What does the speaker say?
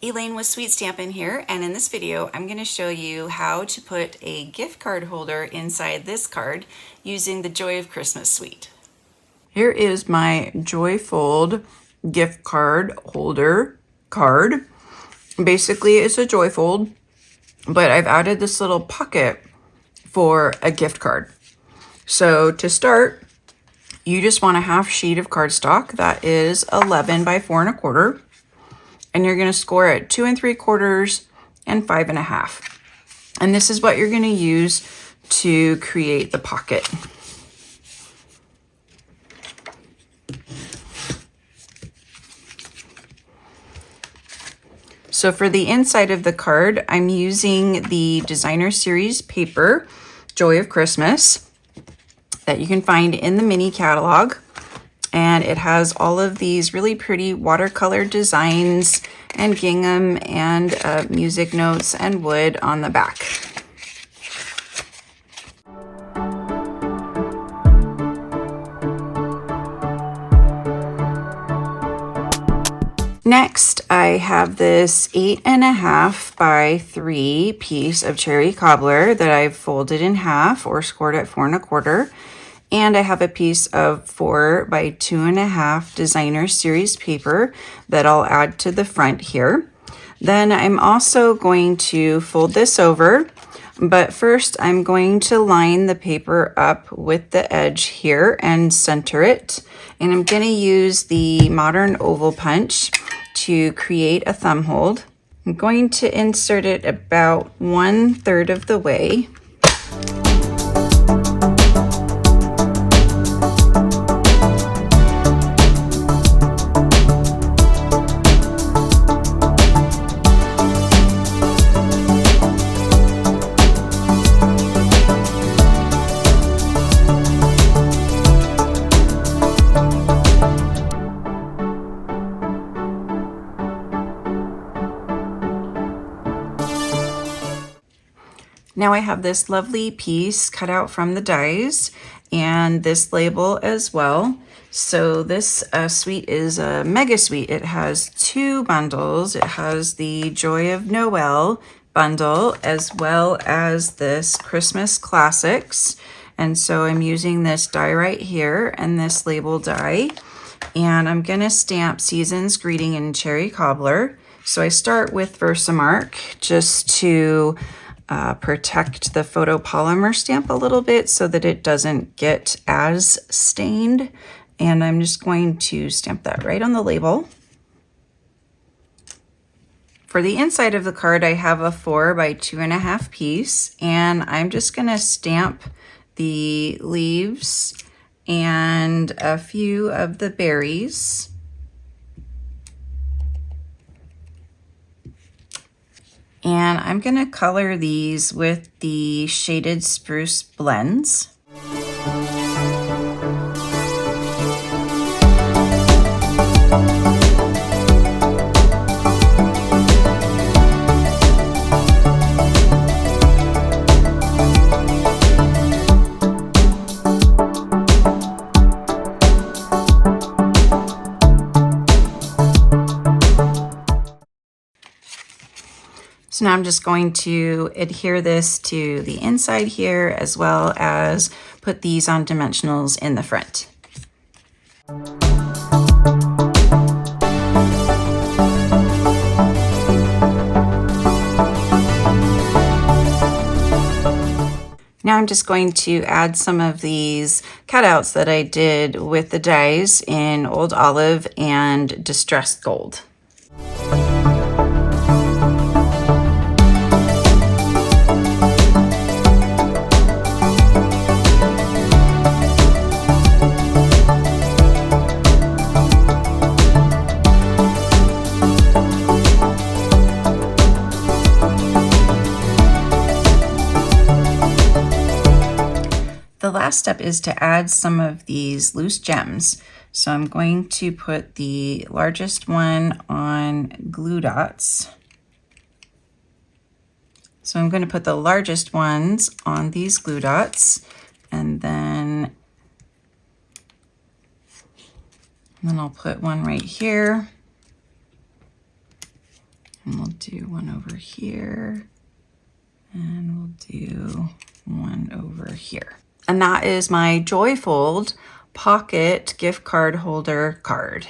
Elaine with Sweet Stampin' here, and in this video I'm going to show you how to put a gift card holder inside this card using the Joy of Christmas suite. Here is my Joyfold gift card holder card. Basically it's a Joyfold, but I've added this little pocket for a gift card. So to start, you just want a half sheet of cardstock that is 11 by 4 1/4. And you're going to score it 2 3/4 and 5 1/2. And this is what you're going to use to create the pocket. So for the inside of the card, I'm using the Designer Series paper, Joy of Christmas, that you can find in the mini catalog. And it has all of these really pretty watercolor designs and gingham and music notes and wood on the back. Next, I have this 8 1/2 by 3 piece of cherry cobbler that I've folded in half or scored at 4 1/4. And I have a piece of 4 by 2 1/2 Designer Series paper that I'll add to the front here. Then I'm also going to fold this over, but first I'm going to line the paper up with the edge here and center it. And I'm going to use the modern oval punch to create a thumb hold. I'm going to insert it about 1/3 of the way. Now I have this lovely piece cut out from the dies and this label as well. So this suite is a mega suite. It has 2 bundles. It has the Joy of Noel bundle as well as this Christmas Classics. And so I'm using this die right here and this label die. And I'm gonna stamp Season's Greeting in Cherry Cobbler. So I start with Versamark just to protect the photopolymer stamp a little bit so that it doesn't get as stained. And I'm just going to stamp that right on the label. For the inside of the card, I have a 4 by 2 1/2 piece, and I'm just going to stamp the leaves and a few of the berries. And I'm going to color these with the Shaded Spruce blends. So now I'm just going to adhere this to the inside here as well as put these on dimensionals in the front. Now I'm just going to add some of these cutouts that I did with the dies in Old Olive and Distressed Gold. The last step is to add some of these loose gems. So I'm going to put the largest one on glue dots. So I'm going to put the largest ones on these glue dots, and then I'll put one right here. And we'll do one over here. And we'll do one over here. And that is my Joyfold pocket gift card holder card.